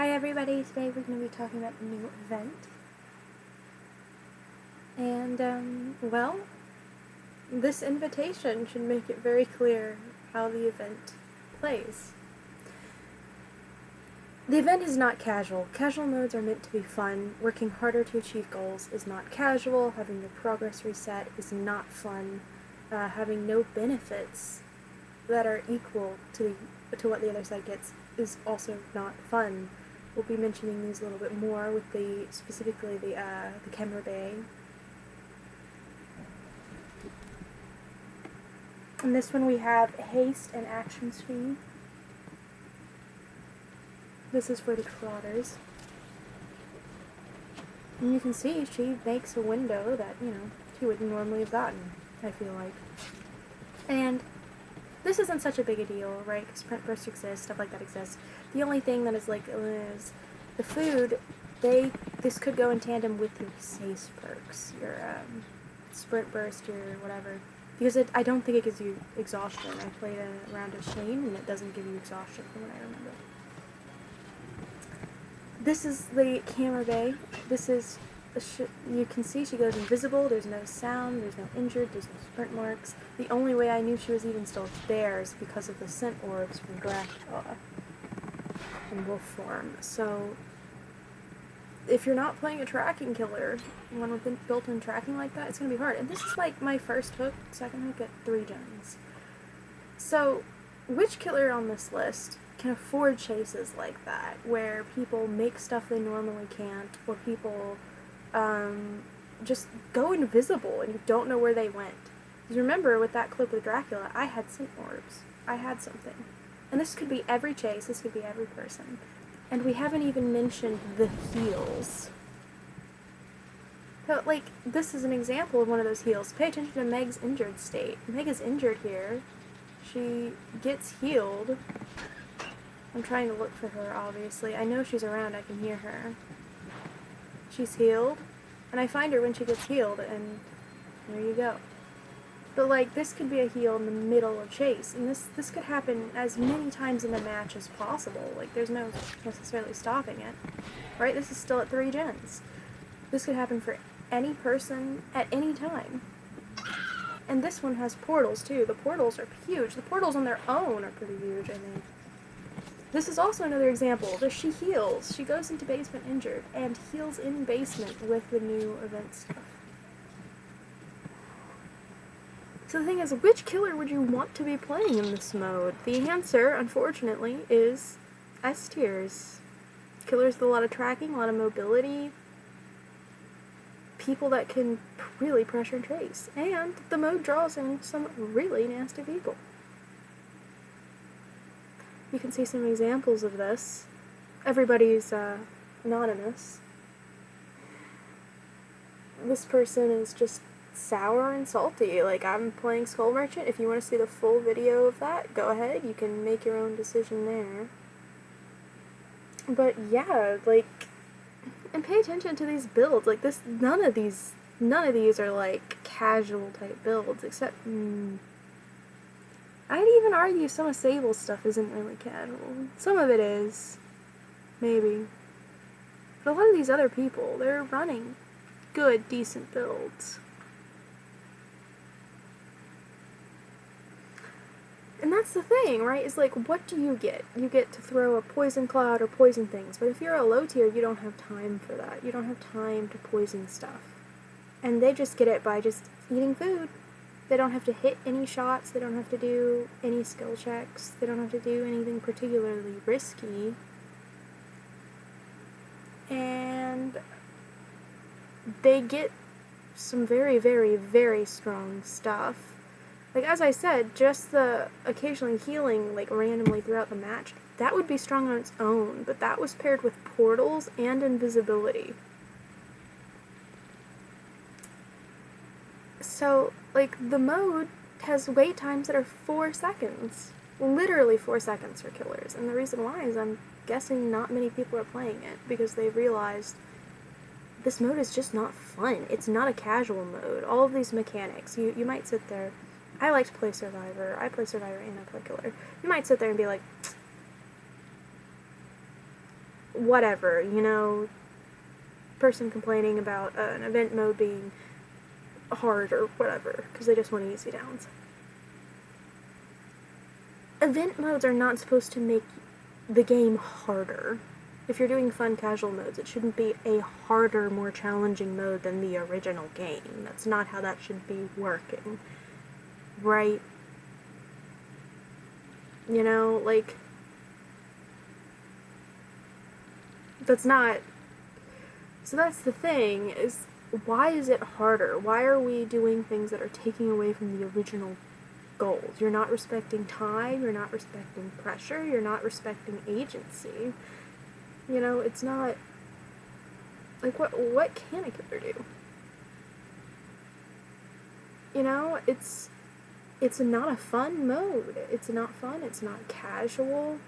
Hi everybody, today we're going to be talking about the new event. And, well, this invitation should make it very clear how the event plays. The event is not casual. Casual modes are meant to be fun. Working harder to achieve goals is not casual. Having your progress reset is not fun. Having no benefits that are equal to what the other side gets is also not fun. We'll be mentioning these a little bit more with specifically the camera bay. In this one we have haste and action speed. This is for the trotters. And you can see she makes a window that, she wouldn't normally have gotten, I feel like. And this isn't such a big a deal, right? Because sprint bursts exist, stuff like that exists. The only thing that is is the food. This could go in tandem with your safe perks, your sprint burst, your whatever. Because I don't think it gives you exhaustion. I played a round of Shane, and it doesn't give you exhaustion from what I remember. This is the camera bay. This is you can see she goes invisible. There's no sound. There's no injured. There's no sprint marks. The only way I knew she was even still there is because of the scent orbs from Dracula in wolf form. So if you're not playing a tracking killer, one with built-in tracking like that, it's gonna be hard. And this is like my first hook, second hook at 3 gens. So which killer on this list can afford chases like that, where people make stuff they normally can't, or people just go invisible and you don't know where they went? Because remember, with that clip with Dracula, I had scent orbs. I had something. And this could be every chase, this could be every person. And we haven't even mentioned the heals. So, this is an example of one of those heals. Pay attention to Meg's injured state. Meg is injured here. She gets healed. I'm trying to look for her, obviously. I know she's around, I can hear her. She's healed, and I find her when she gets healed, and there you go. But, this could be a heal in the middle of chase, and this could happen as many times in the match as possible. There's no necessarily stopping it, right? This is still at 3 gens. This could happen for any person at any time. And this one has portals, too. The portals are huge. The portals on their own are pretty huge, I think. This is also another example. She heals. She goes into basement injured and heals in basement with the new event stuff. So the thing is, which killer would you want to be playing in this mode? The answer, unfortunately, is S tiers. Killers with a lot of tracking, a lot of mobility, people that can really pressure and trace. And the mode draws in some really nasty people. You can see some examples of this. Everybody's anonymous. This person is just sour and salty. I'm playing Skull Merchant. If you want to see the full video of that, go ahead. You can make your own decision there. But yeah, and pay attention to these builds. None of these are casual type builds, except I'd even argue some of Sable's stuff isn't really casual. Some of it is. Maybe. But a lot of these other people, they're running good, decent builds. And that's the thing, right? Is what do you get? You get to throw a poison cloud or poison things. But if you're a low tier, you don't have time for that. You don't have time to poison stuff. And they just get it by just eating food. They don't have to hit any shots, they don't have to do any skill checks, they don't have to do anything particularly risky. And they get some very, very, very strong stuff. As I said, just the occasionally healing, randomly throughout the match, that would be strong on its own, but that was paired with portals and invisibility. So, the mode has wait times that are 4 seconds. Literally 4 seconds for killers. And the reason why is I'm guessing not many people are playing it, because they've realized this mode is just not fun. It's not a casual mode. All of these mechanics, you might sit there. I like to play Survivor. I play Survivor and I play Killer. You might sit there and be like, whatever, you know, person complaining about an event mode being hard or whatever, because they just want easy downs. Event modes are not supposed to make the game harder. If you're doing fun casual modes, it shouldn't be a harder, more challenging mode than the original game. That's not how that should be working. Right? You know, like, that's not... So that's the thing, is why is it harder? Why are we doing things that are taking away from the original goals? You're not respecting time, you're not respecting pressure, you're not respecting agency. You know, it's not... Like, what can a killer do? You know, it's not a fun mode. It's not fun, it's not casual.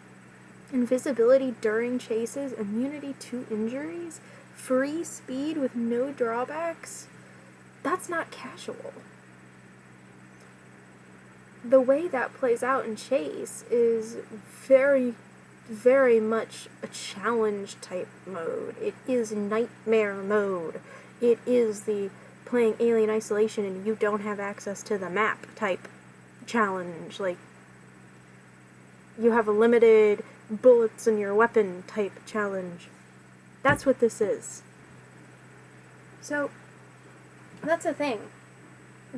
Invisibility during chases, immunity to injuries, free speed with no drawbacks. That's not casual. The way that plays out in Chase is very, very much a challenge type mode. It is nightmare mode. It is the playing Alien Isolation and you don't have access to the map type challenge. Like, you have a limited bullets in your weapon type challenge. That's what this is. So, that's the thing.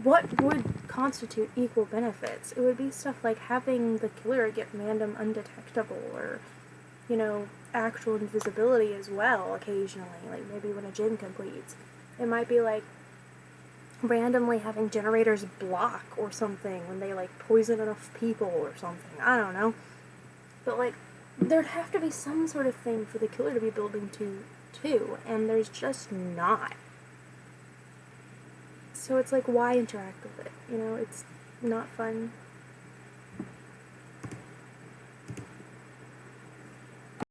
What would constitute equal benefits? It would be stuff like having the killer get random undetectable, or, you know, actual invisibility as well occasionally, like maybe when a gym completes. It might be like randomly having generators block or something when they like poison enough people or something. I don't know. But like, there'd have to be some sort of thing for the killer to be building to too, and there's just not. So it's like, why interact with it? You know, it's not fun.